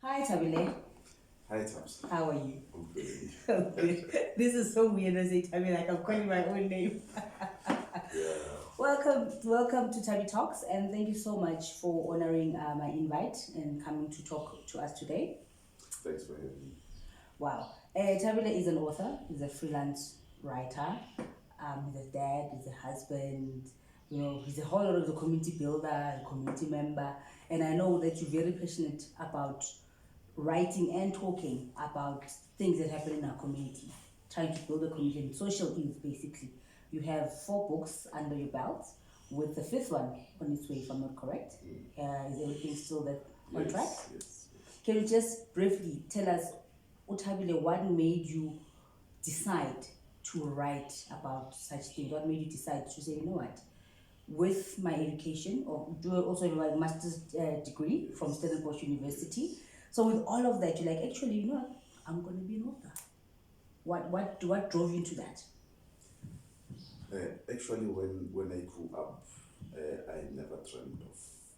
Hi, Thabile. Hi, Tabs. How are you? I'm good. Okay. This is so weird when I say Thabile, like I'm calling my own name. Yeah. Welcome to Tabby Talks, and thank you so much for honoring my invite and coming to talk to us today. Thanks for having me. Wow. Thabile is an author, he's a freelance writer, he's a dad, he's a husband, he's a whole lot of the community builder, a community member, and I know that you're very passionate about writing and talking about things that happen in our community, trying to build a community and social ills basically. You have 4 books under your belt, with the 5th one on its way, if I'm not correct. Is everything still that on track? Yes. Can you just briefly tell us, Uthabile, what made you decide to write about such things? What made you decide to say, you know what, with my education, or do I also have a master's degree from Stellenbosch University? So with all of that, you're like, actually, you know what, I'm going to be an author. What drove you into that? Actually, when I grew up, I never dreamed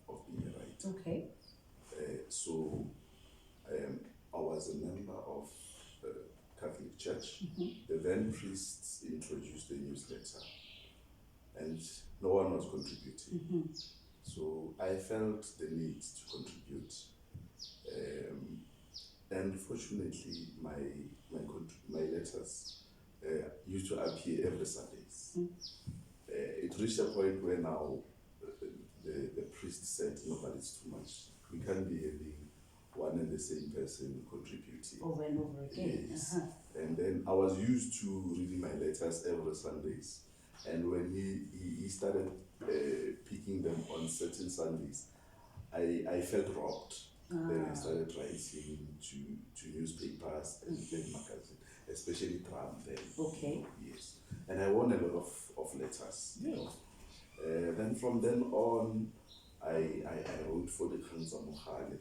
of being a writer. Okay. So I was a member of the Catholic Church. The then priests introduced a newsletter, and no one was contributing. So I felt the need to contribute. And fortunately, my letters used to appear every Sundays. It reached a point where now the priest said, no, but it's too much. We can't be having one and the same person contributing over and over again. Yes. And then I was used to reading my letters every Sundays, and when he started picking them on certain Sundays, I felt robbed. Then I started writing to newspapers and magazines, especially Tram then. Okay. Yes. And I won a lot of letters. Yeah. Then from then on, I wrote for the Khanza Mohale,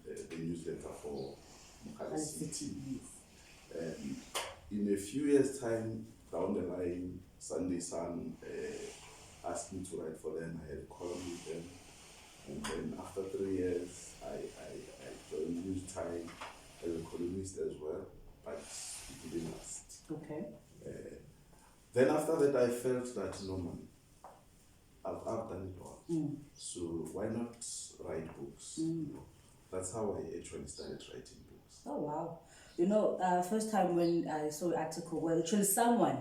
the newsletter for Mohale City. In a few years' time, down the line, Sunday Sun asked me to write for them. I had a column with them. And then after 3 years, I joined News Time as a columnist as well, but it didn't last. Okay. Then after that, I felt that, no, man, I've done it all. So why not write books? That's how I actually started writing books. Oh, wow. First time when I saw an article, well, actually someone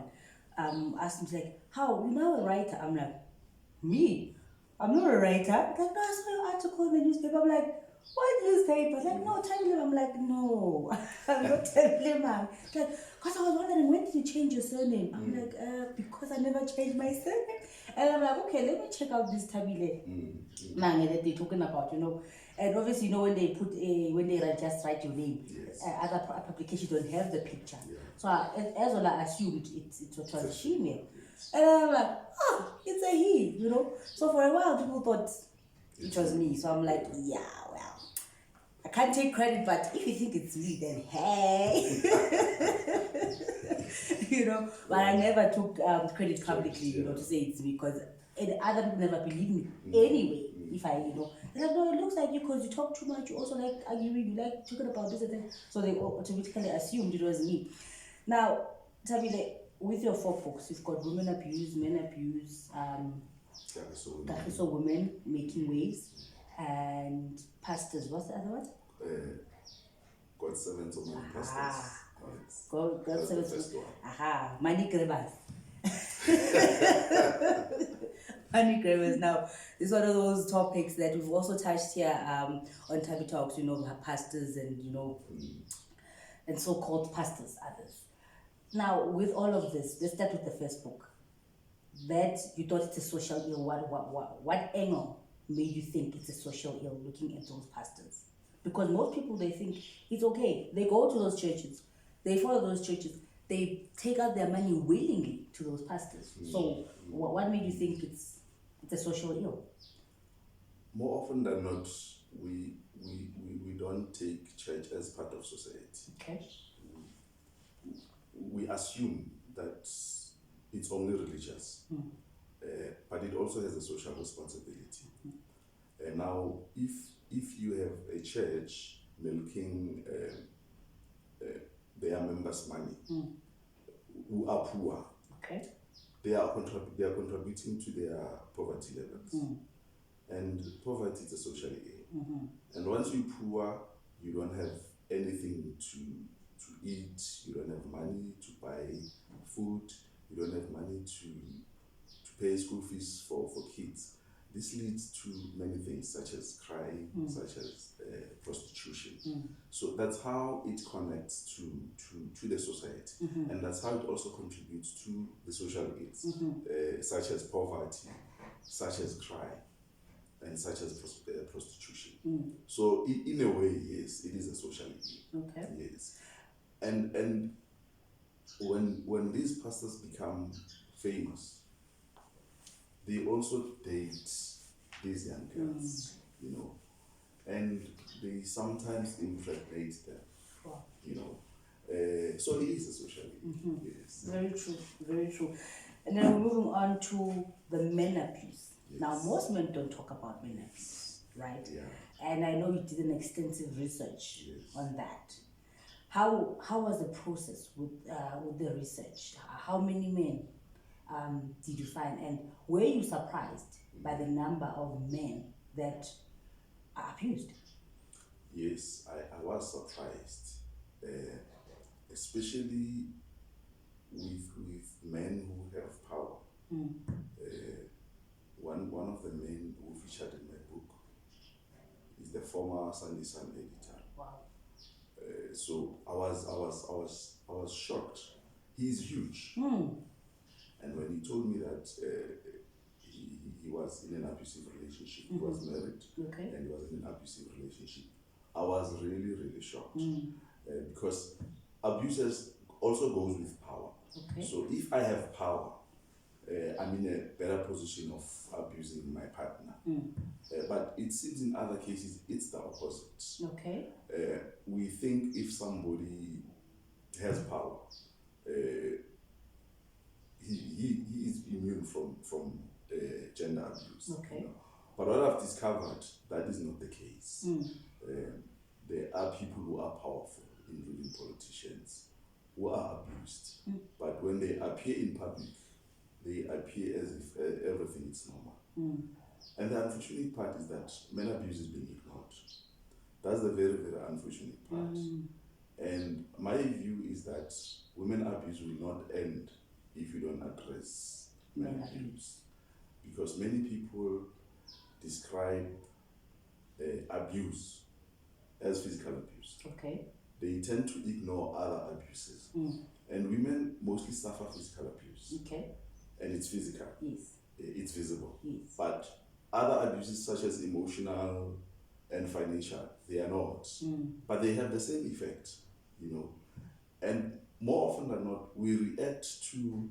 asked me, like, how, you're now a writer? I'm like, me? I'm not a writer. Like, no, I saw your article in the newspaper. I'm like, what newspaper? Like, no, tell him. I'm like, no, I'm not telling him. Like, because I was wondering, when did you change your surname? I'm like, because I never changed my surname. And I'm like, okay, let me check out this Thabile man that they're talking about, And obviously, when they when they just write your name, other publications don't have the picture. So as well, I assumed it was a female. And I'm like, it's a he, So for a while, people thought it was me. So I'm like, yeah, well, I can't take credit, but if you think it's me, then hey. But I never took credit publicly, to say it's me, because other people never believe me anyway. If I, they're like, no, it looks like you because you talk too much. You also like arguing, you like talking about this and that. So they automatically assumed it was me. Now, Thabile, with your 4 books, you've got women abuse, men abuse, Kagiso women making waves, and pastors. What's the other one? God servants or money pastors. Yes. God That's servants. the first one. Money grabbers. Money grabbers. Now, this is one of those topics that we've also touched here on Tabby Talks. Pastors and and so-called pastors, others. Now, with all of this, let's start with the first book. That you thought it's a social ill. What angle made you think it's a social ill looking at those pastors? Because most people, they think it's okay. They go to those churches, they follow those churches, they take out their money willingly to those pastors. So what made you think it's a social ill? More often than not, we don't take church as part of society. Okay. We assume that it's only religious, but it also has a social responsibility. And now, if you have a church milking their members' money who are poor. Okay. They are contributing to their poverty levels. And poverty is a social ill. And once you're poor, you don't have anything to eat, you don't have money to buy food, you don't have money to pay school fees for kids. This leads to many things such as crime, such as prostitution. So that's how it connects to the society. And that's how it also contributes to the social ills, such as poverty, such as crime, and such as prostitution. So in a way, yes, it is a social ill. Okay. Yes. And when these pastors become famous, they also date these young girls, you know, and they sometimes impregnate them, Wow. you know. So it is a social ill. Yes. Very true, very true. And then we're moving on to the men abuse. Yes. Now, most men don't talk about men abuse, right? Yeah. And I know you did an extensive research Yes. on that. How was the process with the research? How many men did you find, and were you surprised by the number of men that are abused? Yes, I was surprised, especially with men who have power. One of the men who featured in my book is the former Sunday Sun editor. Wow. So I was shocked. He's huge, and when he told me that he was in an abusive relationship, he was married, Okay. and he was in an abusive relationship, I was really shocked, because abuse also goes with power. Okay. So if I have power, I'm in a better position of abusing my partner. But it seems in other cases it's the opposite. Okay. We think if somebody has power, he is immune from gender abuse. Okay. You know? But what I've discovered, that is not the case. There are people who are powerful, including politicians, who are abused. But when they appear in public, they appear as if everything is normal. And the unfortunate part is that men abuse is being ignored. That's the very unfortunate part. And my view is that women abuse will not end if you don't address men abuse. Because many people describe abuse as physical abuse. Okay. They tend to ignore other abuses. And women mostly suffer physical abuse. Okay. And it's physical. Yes. It's visible. Yes. But other abuses such as emotional and financial, they are not. But they have the same effect, you know. And more often than not, we react to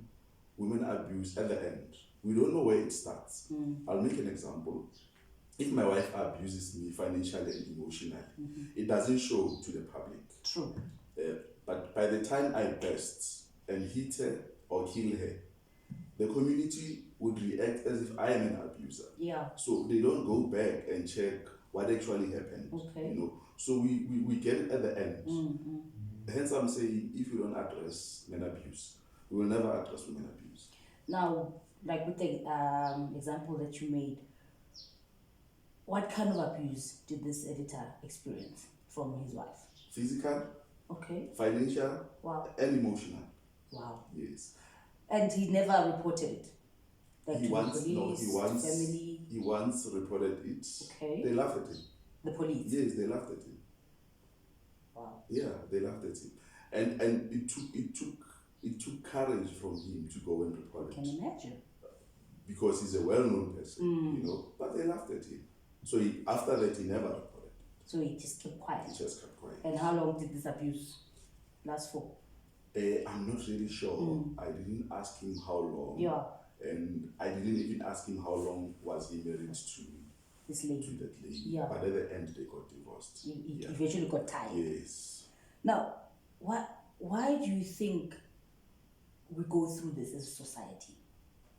women abuse at the end. We don't know where it starts. I'll make an example. If my wife abuses me financially and emotionally, it doesn't show to the public. True. But by the time I burst and hit her or kill her, the community would react as if I am an abuser. Yeah. So they don't go back and check what actually happened. Okay. You know. So we get it at the end. Hence I'm saying, if you don't address men abuse, we will never address women abuse. Now, like with the example that you made, what kind of abuse did this editor experience from his wife? Physical, Okay. financial, Wow. and emotional. Wow. Yes. And he never reported it? Like He to once, the police, to family? he once reported it. Okay. They laughed at him. The police? Yes, they laughed at him. Wow. Yeah, they laughed at him. And it took courage from him to go and report Can it. imagine. Because he's a well-known person, you know, but they laughed at him. So after that, he never reported. So he just kept quiet. He just kept quiet. And how long did this abuse last for? I'm not really sure. I didn't ask him how long. Yeah. And I didn't even ask him how long was he married to This lady. that lady. Yeah. But at the end, they got divorced. He Yeah. eventually got tired. Yes. Now, why do you think we go through this as a society?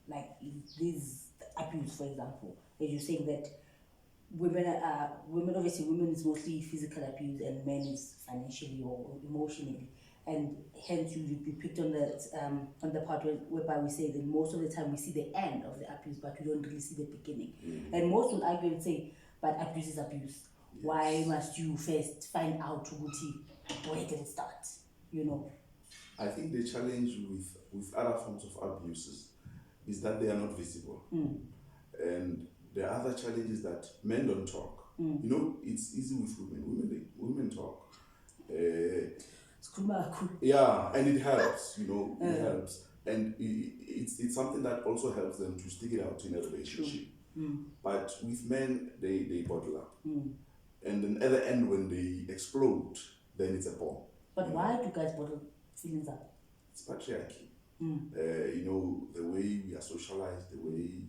Like this abuse, for example, as you're saying that women obviously women is mostly physical abuse and men is financially or emotionally, and hence you picked on the part whereby we say that most of the time we see the end of the abuse but we don't really see the beginning. And most will argue and say, but abuse is abuse. Why must you first find out where did it start, you know? I think the challenge with other forms of abuses is that they are not visible. And the other challenge is that men don't talk. You know, it's easy with women. Women talk. Yeah, and it helps. You know, it helps, and it's something that also helps them to stick it out in a relationship. But with men, they bottle up, and then at the end, when they explode, then it's a bomb. But why do guys bottle feelings up? It's patriarchy. You know, the way we are socialized, the way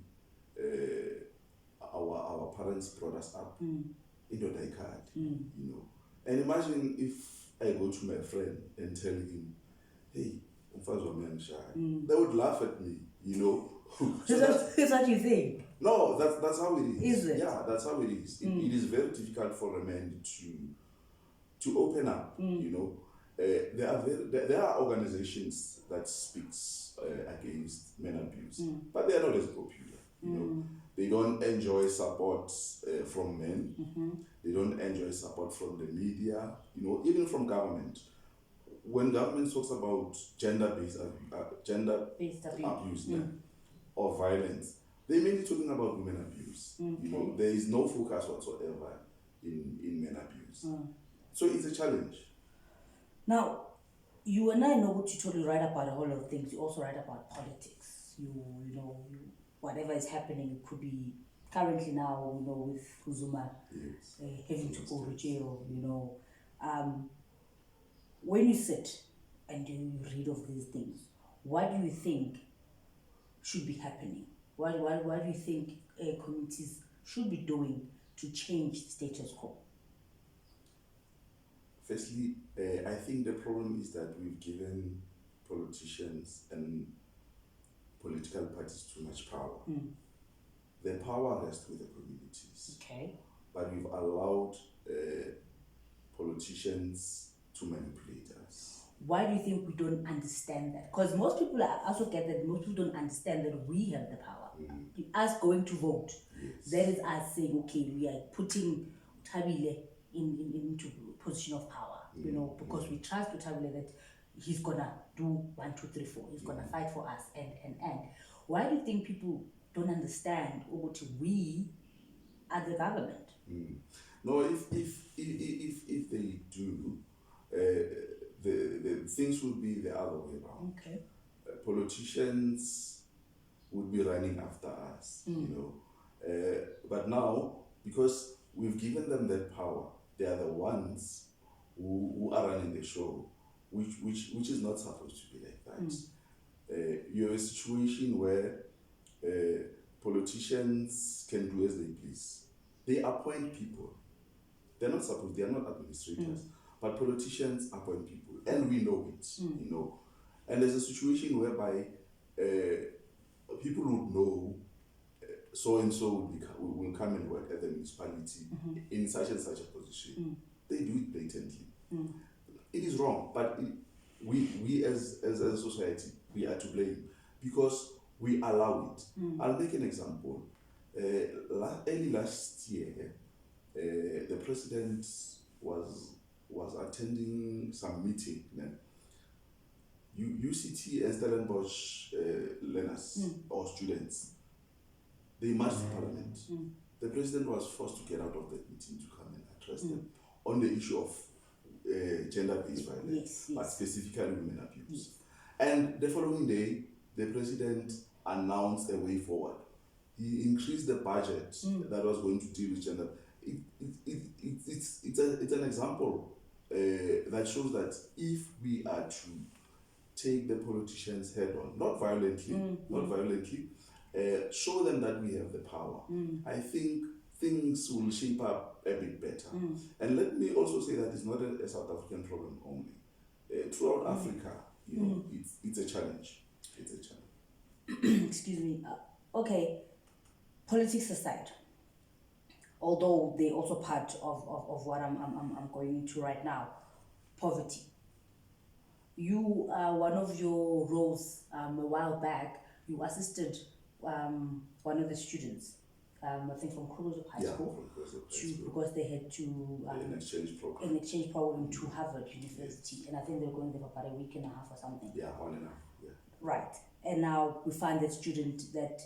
our parents brought us up, in your card, you know. And imagine if I go to my friend and tell him, hey, they would laugh at me, you know. So that's what you think? No, that's how it is. Is it? Yeah, that's how it is. It is very difficult for a man to open up, you know. There are organizations that speaks against men abuse, but they are not as popular, you know. They don't enjoy support from men. They don't enjoy support from the media, you know, even from government. When government talks about gender-based abuse or violence, they're mainly talking about women abuse. You know, there is no focus whatsoever in men abuse. So it's a challenge. Now, you and I know what you totally write about a whole lot of things. You also write about politics. You know, whatever is happening, it could be currently now, you know, with Huzuma having to go to jail, you know. When you sit and you read of these things, what do you think should be happening? What do you think communities should be doing to change the status quo? Firstly, I think the problem is that we've given politicians and political parties too much power. The power rests with the communities. Okay. But we've allowed politicians to manipulate us. Why do you think we don't understand that? Because most people also get that most people don't understand that we have the power. Us going to vote, that is us saying, okay, we are putting Thabile into position of power, you know, because we trust Thabile that he's gonna do 1, 2, 3, 4. He's gonna fight for us and. Why do you think people don't understand what we are the government? No, if they do, the things would be the other way around. Okay. Politicians would be running after us, you know. But now, because we've given them that power, they are the ones who are running the show, which is not supposed to be like that. You have a situation where politicians can do as they please. They appoint people. They are not administrators, but politicians appoint people, and we know it, you know. And there's a situation whereby people would know so and so will come and work at the municipality in such and such a position. They do it blatantly. It is wrong, but we as a society, we are to blame because we allow it. I'll make an example. Early last year, the president was attending some meeting. UCT and Stellenbosch learners or students, they marched to Parliament. The president was forced to get out of that meeting to come and address them on the issue of gender-based violence, but specifically women abuse. And the following day, the president announced a way forward. He increased the budget that was going to deal with gender. It's an example that shows that if we are to take the politicians head on, not violently, show them that we have the power, I think things will shape up a bit better. And let me also say that it's not a South African problem only. Throughout Africa, you know, it's a challenge. It's a challenge. Excuse me. Okay, politics aside, although they're also part of what I'm going into right now, poverty. You, one of your roles a while back, you assisted one of the students, I think from Kruger High School, because they had to an exchange program to Harvard University, Yes. and I think they were going there for about a week and a half or something. Yeah, 1.5. Yeah. Right, and now we find that student that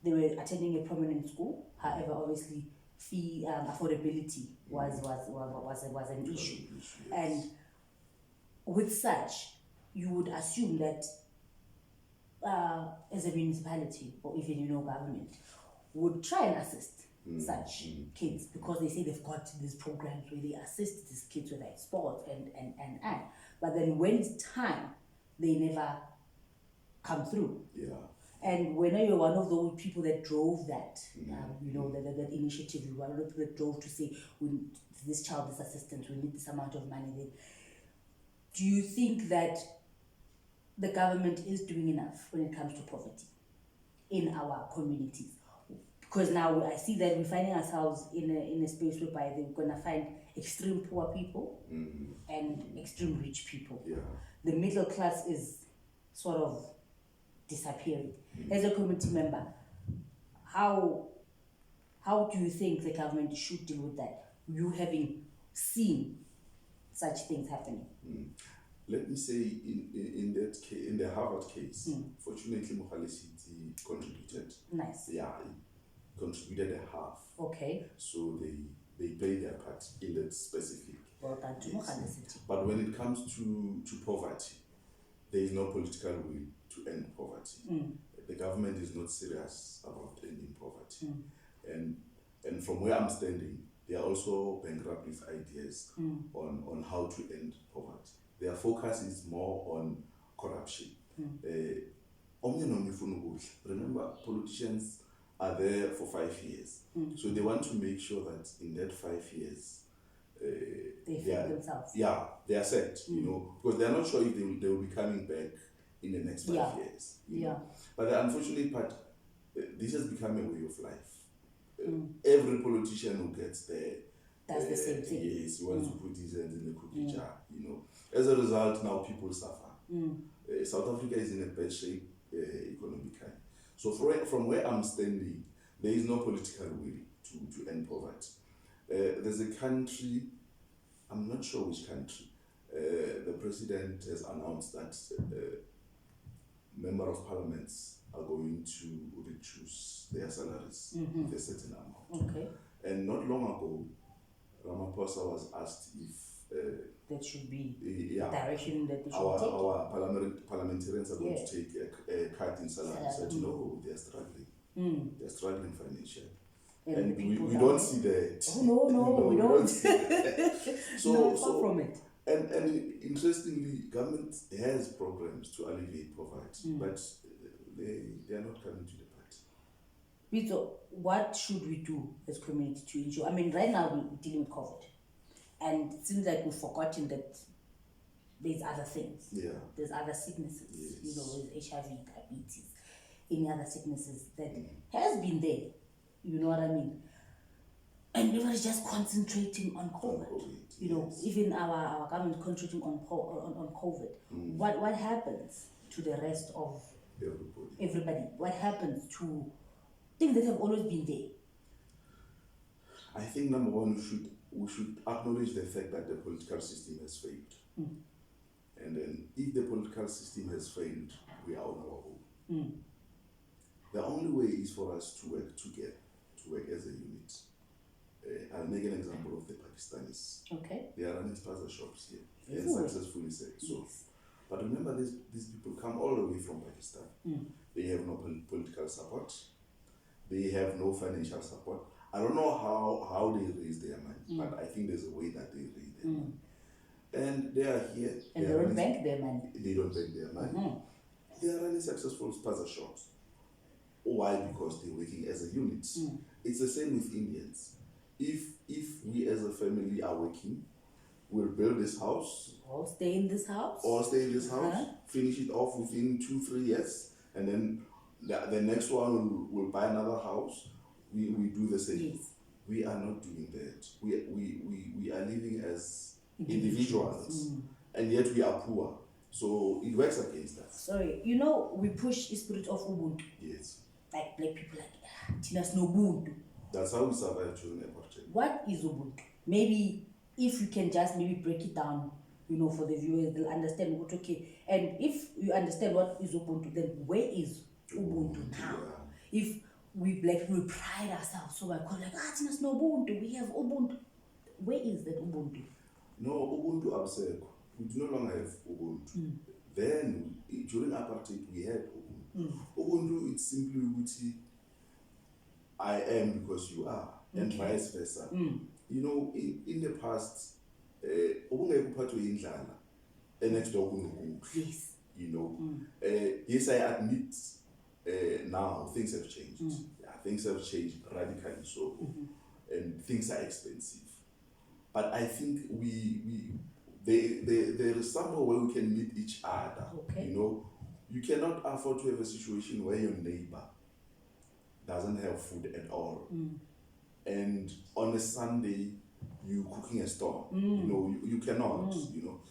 they were attending a prominent school. However, obviously, fee affordability was an issue, Yes. and with such, you would assume that as a municipality or even government would try and assist such kids, because they say they've got these programs where they assist these kids with like sports and but then when it's time, they never come through. Yeah. And when you're one of those people that drove that, that initiative, you were one of the people that drove to say, this child is assistance, we need this amount of money. Then, do you think that the government is doing enough when it comes to poverty in our communities? Because now I see that we're finding ourselves in a space whereby they're going to find extreme poor people and extreme rich people. Yeah. The middle class is sort of disappearing. As a community member, how do you think the government should deal with that? You having seen such things happening. Let me say, in that case, in the Harvard case, fortunately, Mohale City contributed. Nice. Yeah, it contributed a half. Okay. So they play their part in that specific. Well done to Mohale City. But when it comes to poverty, there is no political will to end poverty. The government is not serious about ending poverty. And from where I'm standing, they are also bankrupt with ideas on how to end poverty. Their focus is more on corruption. Remember, politicians are there for 5 years. So they want to make sure that in that 5 years, they feed themselves. Yeah, they are set, because they are not sure if they will be coming back in the next 5 years. Yeah. But the unfortunate part, this has become a way of life. Every politician who gets there does the same thing. Yes, he wants to put his hands in the cookie jar. As a result, now people suffer. South Africa is in a bad shape economically. So from where I'm standing, there is no political will to end poverty. There's a country, I'm not sure which country, the president has announced that member of parliaments are going to reduce their salaries with a certain amount. Okay. And not long ago, Ramaphosa was asked if that should be the direction that they should take. Our parliamentarians are going to take a cut in salary. He said, no, they are struggling. They are struggling financially. And we don't see that. Oh, no, we don't. See that. So far from it. And interestingly, government has programs to alleviate poverty, but they are not coming to the party. Vito, what should we do as community to ensure? I mean, right now we're dealing with COVID, and it seems like we've forgotten that there's other things. Yeah. There's other sicknesses, Yes. there's HIV, diabetes, any other sicknesses that has been there. You know what I mean? And everybody's just concentrating on COVID. Even our government concentrating on COVID. What happens to the rest of everybody? What happens to things that have always been there? I think number one, we should acknowledge the fact that the political system has failed. And then if the political system has failed, we are on our own. The only way is for us to work together, to work as a unit. I'll make an example of the Pakistanis. Okay. They are running spaza shops here and successfully so. Yes. But remember, these people come all the way from Pakistan. They have no political support. They have no financial support. I don't know how they raise their money, but I think there's a way that they raise their money. And they are here. And they don't bank their money. They don't bank their money. They are running successful spaza shops. Why? Because they're working as a unit. It's the same with Indians. If we as a family are working, we'll build this house. Or stay in this house. Finish it off within 2-3 years, and then the next one will buy another house. we do the same. Yes. We are not doing that. We are living as individuals, and yet we are poor. So it works against us. Sorry, we push the spirit of Ubuntu. Yes. Like black people, like, Tinas no Ubuntu. That's how we survived during apartheid. What is Ubuntu? Maybe if you can just maybe break it down, for the viewers, they'll understand what, okay. And if you understand what is Ubuntu, then where is Ubuntu now? Yeah. If we black people pride ourselves, so I call like, Tinas no Ubuntu, we have Ubuntu. Where is that Ubuntu? No, Ubuntu abseko. We do no longer have Ubuntu. Then, during apartheid, we had Ubuntu. Ubuntu, it's simply Uguti, I am because you are, and vice versa. In the past, Yes. Yes, I admit now things have changed. Yeah, things have changed radically so, and things are expensive. But I think there is somewhere where we can meet each other. Okay. You cannot afford to have a situation where your neighbor doesn't have food at all, and on a Sunday you cooking a storm. You cannot.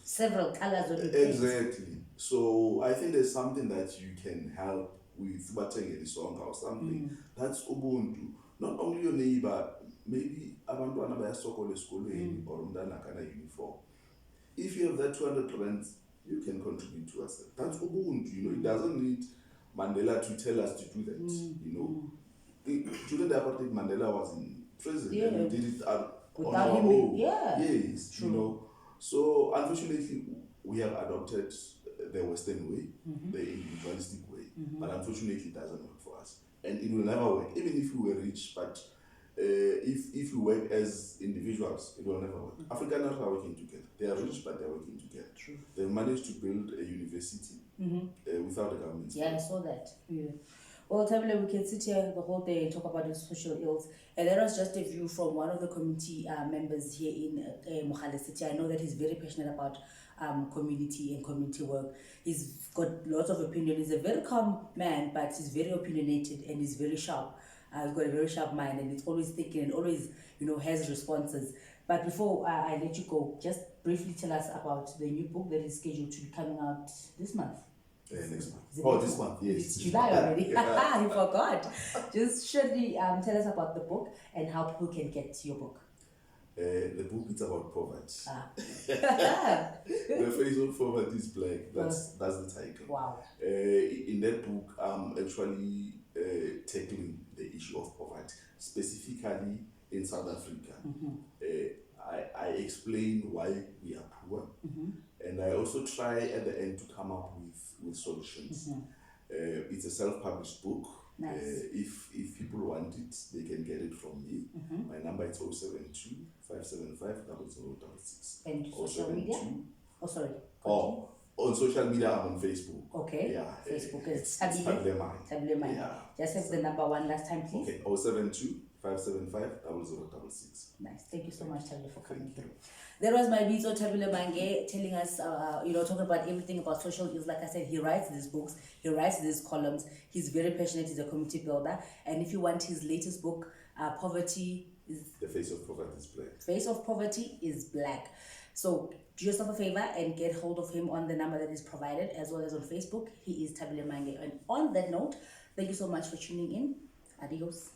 Several colors of exactly. So I think there's something that you can help with bateng song or something. That's Ubuntu. Not only your neighbor, maybe abantwana bayasokola esikolweni or umntana kana uniform. If you have that 200 rands, you can contribute to us. That's Ubuntu. It doesn't need Mandela to tell us to do that. During the apartheid, Mandela was in prison and he did it on our own. Yeah. Yes, true. So unfortunately, we have adopted the Western way, the individualistic way, but unfortunately, it doesn't work for us, and it will never work. Even if we were rich, but if we work as individuals, it will never work. Afrikaners are working together. They are rich, but they are working together. True. They managed to build a university without the government. Yeah, I saw that. Yeah. Well, Thabile, we can sit here the whole day and talk about the social ills. And that was just a view from one of the community members here in Mohale City. I know that he's very passionate about community and community work. He's got lots of opinion. He's a very calm man, but he's very opinionated and he's very sharp. He's got a very sharp mind and he's always thinking and always, has responses. But before I let you go, just briefly tell us about the new book that is scheduled to be coming out this month. Next month. This month, yes. It's July already. You forgot. Just shortly tell us about the book and how people can get your book. The book is about poverty. The face of poverty is black. That's the title. Wow. In that book, I'm actually tackling the issue of poverty, specifically in South Africa. I explain why we are poor, and I also try at the end to come up with solutions. It's a self-published book. Nice. If people want it, they can get it from me. My number is 072 575 0066. And social media? Oh, sorry. On social media, I'm on Facebook. Okay. Yeah. Facebook is Thabile. Yeah. Just have the number one last time, please. Okay. 072 575 0066. Nice. Thank you so much, Thabile, for coming through. There was my Author Thabile telling us, talking about everything about social ills. Like I said, he writes these books, he writes these columns. He's very passionate. He's a community builder. And if you want his latest book, Poverty is... The Face of Poverty is Black. Face of Poverty is Black. So do yourself a favor and get hold of him on the number that is provided, as well as on Facebook. He is Thabile. And on that note, thank you so much for tuning in. Adios.